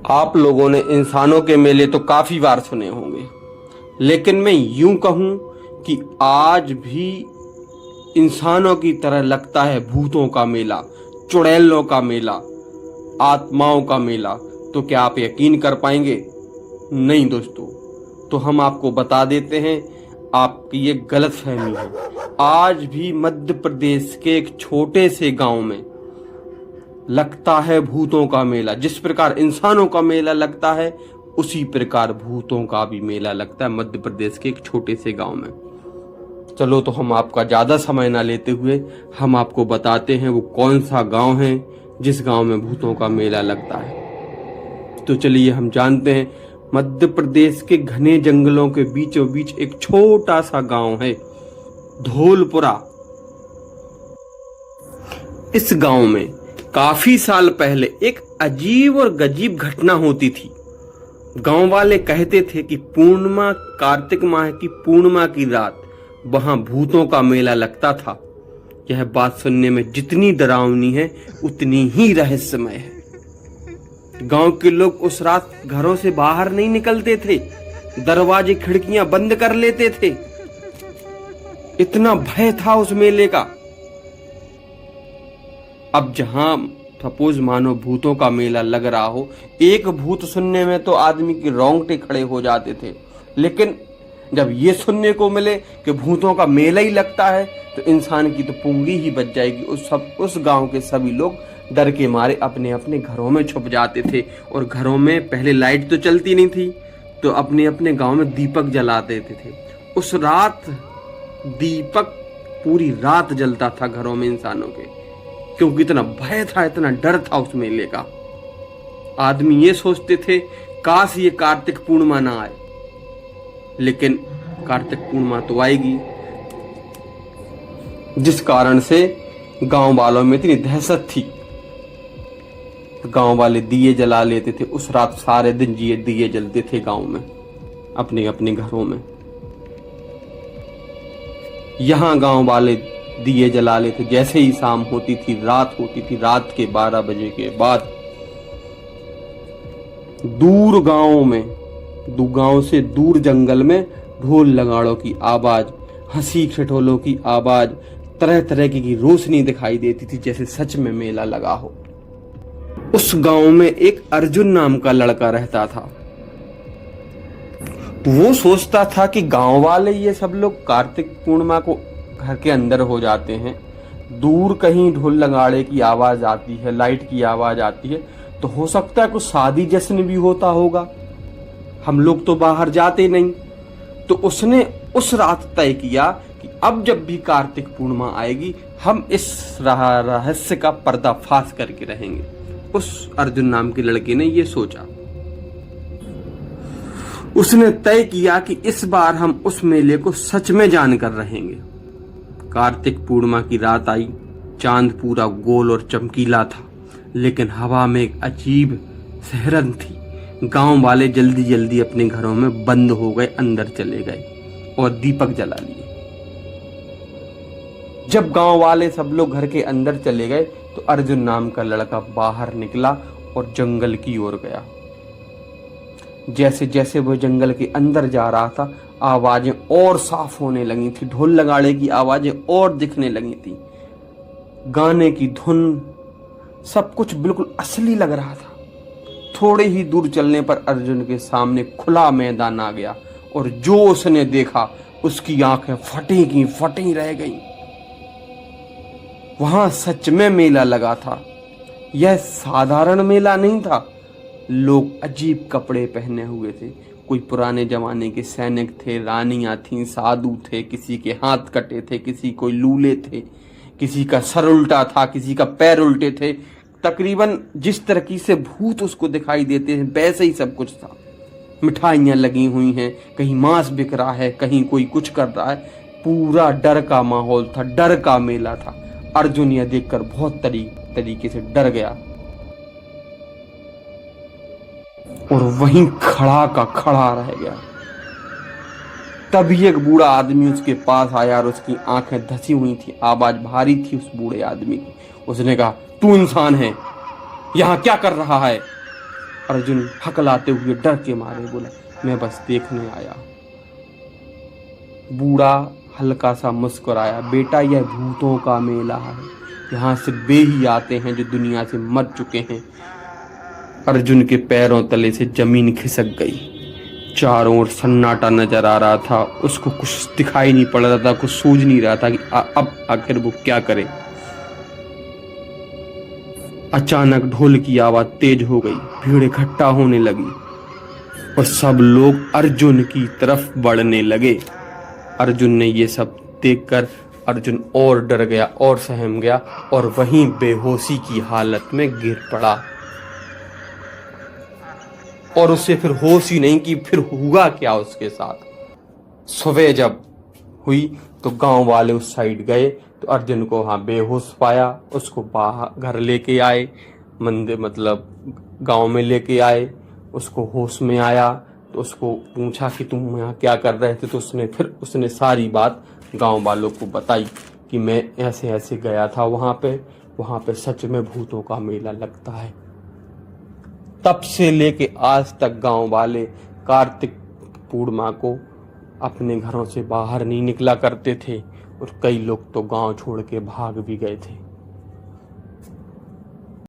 आप लोगों ने इंसानों के मेले तो काफी बार सुने होंगे, लेकिन मैं यूं कहूं कि आज भी इंसानों की तरह लगता है भूतों का मेला, चुड़ैलों का मेला, आत्माओं का मेला। तो क्या आप यकीन कर पाएंगे? नहीं दोस्तों, तो हम आपको बता देते हैं, आपकी ये गलत फहमी है। आज भी मध्य प्रदेश के एक छोटे से गांव में लगता है भूतों का मेला। जिस प्रकार इंसानों का मेला लगता है, उसी प्रकार भूतों का भी मेला लगता है मध्य प्रदेश के एक छोटे से गांव में। चलो, तो हम आपका ज्यादा समय ना लेते हुए हम आपको बताते हैं वो कौन सा गांव है जिस गांव में भूतों का मेला लगता है। तो चलिए हम जानते हैं। मध्य प्रदेश के घने जंगलों के बीचों बीच एक छोटा सा गांव है, धौलपुरा। इस गांव में काफी साल पहले एक अजीब और गजीब घटना होती थी। गांव वाले कहते थे कि पूर्णिमा, कार्तिक माह की पूर्णिमा की रात वहां भूतों का मेला लगता था। यह बात सुनने में जितनी डरावनी है उतनी ही रहस्यमय है। गांव के लोग उस रात घरों से बाहर नहीं निकलते थे, दरवाजे खिड़कियां बंद कर लेते थे। इतना भय था उस मेले का। अब जहां सपोज मानो भूतों का मेला लग रहा हो, एक भूत सुनने में तो आदमी के रोंगटे खड़े हो जाते थे, लेकिन जब ये सुनने को मिले कि भूतों का मेला ही लगता है तो इंसान की तो पूंगी ही बच जाएगी। उस गांव के सभी लोग डर के मारे अपने अपने घरों में छुप जाते थे। और घरों में पहले लाइट तो चलती नहीं थी, तो अपने अपने गांव में दीपक जला देते थे। उस रात दीपक पूरी रात जलता था घरों में इंसानों के, क्योंकि इतना भय था, इतना डर था उस मेले का। आदमी ये सोचते थे काश ये कार्तिक पूर्णिमा ना आए, लेकिन कार्तिक पूर्णिमा तो आएगी। जिस कारण से गांव वालों में इतनी दहशत थी, गांव वाले दिए जला लेते थे। उस रात सारे दिन दिए जलते थे गांव में, अपने अपने घरों में। यहां गांव वाले दिए जला लेते। जैसे ही शाम होती थी, रात होती थी, रात के 12 बजे के बाद दूर गांव में, गांव से दूर जंगल में ढोल नगाड़ों की आवाज, हंसी ठिठोलों की आवाज, तरह तरह की रोशनी दिखाई देती थी, जैसे सच में मेला लगा हो। उस गांव में एक अर्जुन नाम का लड़का रहता था। वो सोचता था कि गांव वाले ये सब लोग कार्तिक पूर्णिमा को घर के अंदर हो जाते हैं, दूर कहीं ढोल नगाड़े की आवाज आती है, लाइट की आवाज आती है, तो हो सकता है कुछ शादी जश्न भी होता होगा। हम लोग तो बाहर जाते नहीं। तो उसने उस रात तय किया कि अब जब भी कार्तिक पूर्णिमा आएगी, हम इस रहस्य का पर्दाफाश करके रहेंगे। उस अर्जुन नाम के लड़के ने ये सोचा। उसने तय किया कि इस बार हम उस मेले को सच में जानकर रहेंगे। कार्तिक पूर्णिमा की रात आई। चांद पूरा गोल और चमकीला था, लेकिन हवा में एक अजीब सिहरन थी। गांव वाले जल्दी जल्दी अपने घरों में बंद हो गए, अंदर चले गए और दीपक जला लिए। जब गांव वाले सब लोग घर के अंदर चले गए तो अर्जुन नाम का लड़का बाहर निकला और जंगल की ओर गया। जैसे जैसे वो जंगल के अंदर जा रहा था, आवाजें और साफ होने लगी थी, ढोल नगाड़े की आवाजें और दिखने लगी थी, गाने की धुन, सब कुछ बिल्कुल असली लग रहा था। थोड़े ही दूर चलने पर अर्जुन के सामने खुला मैदान आ गया और जो उसने देखा उसकी आंखें फटी की फटी रह गईं। वहां सच में मेला लगा था। यह साधारण मेला नहीं था। लोग अजीब कपड़े पहने हुए थे। कोई पुराने जमाने के सैनिक थे, रानियां थीं, साधु थे, किसी के हाथ कटे थे, किसी कोई लूले थे, किसी का सर उल्टा था, किसी का पैर उल्टे थे। तकरीबन जिस तरह से भूत उसको दिखाई देते हैं वैसे ही सब कुछ था। मिठाइयां लगी हुई हैं, कहीं मांस बिक रहा है, कहीं कोई कुछ कर रहा है। पूरा डर का माहौल था, डर का मेला था। अर्जुन यह देखकर बहुत तरीके से डर गया और वहीं खड़ा का खड़ा रह गया। तभी एक बूढ़ा आदमी उसके पास आया और उसकी आंखें धसी हुई थी, आवाज भारी थी उस बूढ़े आदमी की। उसने कहा, तू इंसान है, यहाँ क्या कर रहा है? अर्जुन हकलाते हुए डर के मारे बोला, मैं बस देखने आया। बूढ़ा हल्का सा मुस्कुराया, बेटा यह भूतों का मेला है, यहाँ सिर्फ वे ही आते हैं जो दुनिया से मर चुके हैं। अर्जुन के पैरों तले से जमीन खिसक गई। चारों ओर सन्नाटा नजर आ रहा था। उसको कुछ दिखाई नहीं पड़ रहा था, कुछ सूझ नहीं रहा था कि अब आखिर वो क्या करे। अचानक ढोल की आवाज तेज हो गई, भीड़ इकट्ठा होने लगी और सब लोग अर्जुन की तरफ बढ़ने लगे। अर्जुन ने ये सब देखकर अर्जुन और डर गया और सहम गया और वहीं बेहोशी की हालत में गिर पड़ा और उसे फिर होश ही नहीं कि फिर हुआ क्या उसके साथ। सुबह जब हुई तो गांव वाले उस साइड गए तो अर्जुन को वहां बेहोश पाया। उसको बाहर घर लेके आए, मंदिर मतलब गांव में लेके आए। उसको होश में आया तो उसको पूछा कि तुम यहाँ क्या कर रहे थे, तो उसने सारी बात गांव वालों को बताई कि मैं ऐसे ऐसे गया था वहां पे सच में भूतों का मेला लगता है। तब से लेके आज तक गांव वाले कार्तिक पूर्णिमा को अपने घरों से बाहर नहीं निकला करते थे और कई लोग तो गांव छोड़ के भाग भी गए थे।